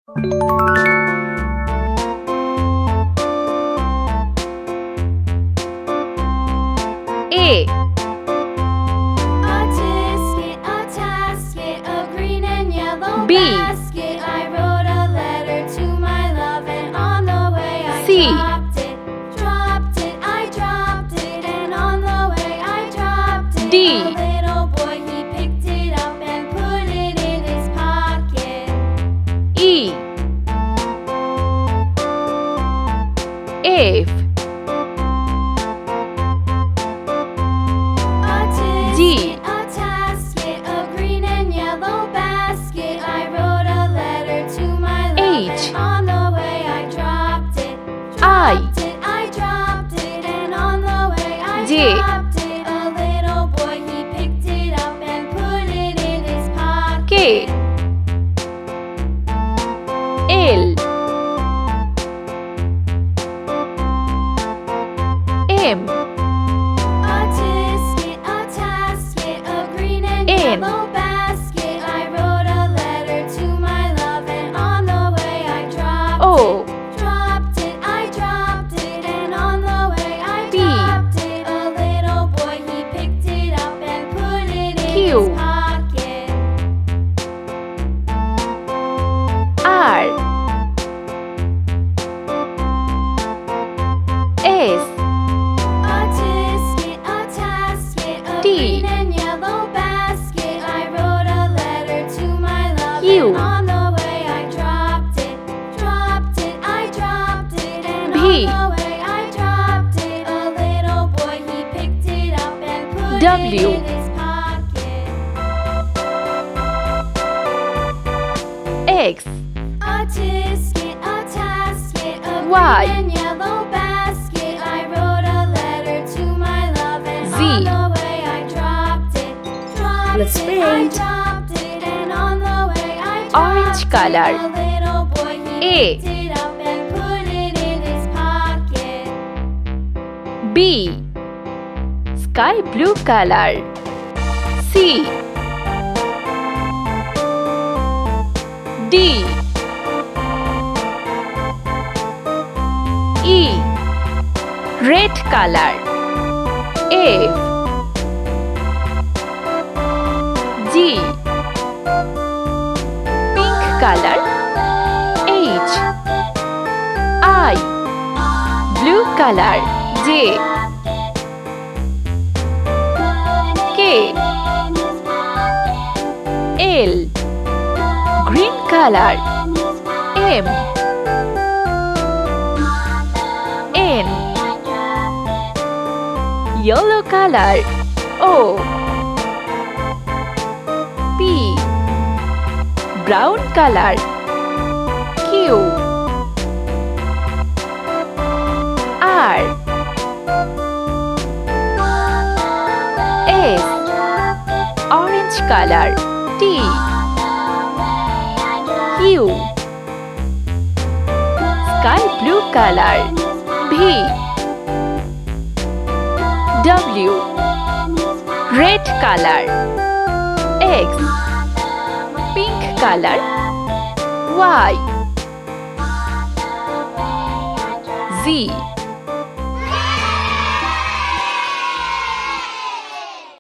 A. A tasket, a green and yellow B. basket. I wrote a letter to my love, and on the way I C. dropped it, I dropped it, and on the way I dropped it. D. A little boy, he picked it up and put it in his pocket. E. F. G. A tasket, a green and yellow basket. I wrote a letter to my love, H. and on the way I dropped it. I. I dropped it, and on the way I J. dropped it. A little boy, he picked it up and put it in his pocket. K. L. M. A tasket, a green and N. yellow basket. I wrote a letter to my love, and on the way I dropped O. I dropped it, and on the way I P. dropped it. A little boy, he picked it up and put it in Q. his pocket. R. S. A tasket, a T. green and yellow basket. I wrote a letter to my love, U. and on the way I dropped it, I dropped it, and V. on the way I dropped it. A little boy, he picked it up and put W. it in his pocket. X. A tasket, a Y. green and yellow basket. I wrote a letter to my love, and Z. on the way I dropped it, Let's I paint. dropped it, and on the way I dropped Orange it. color. A little boy, he A. picked it up and put it in his pocket. B. Sky blue color. C. D. E. Red color. F. G. Pink color. H. I. Blue color. J. K. L. Green color. M. N. Yellow color. O. P. Brown color. Q. R. S. Orange color. T. U. Sky blue color. V. W. Red color. X. Pink color. Y. Z.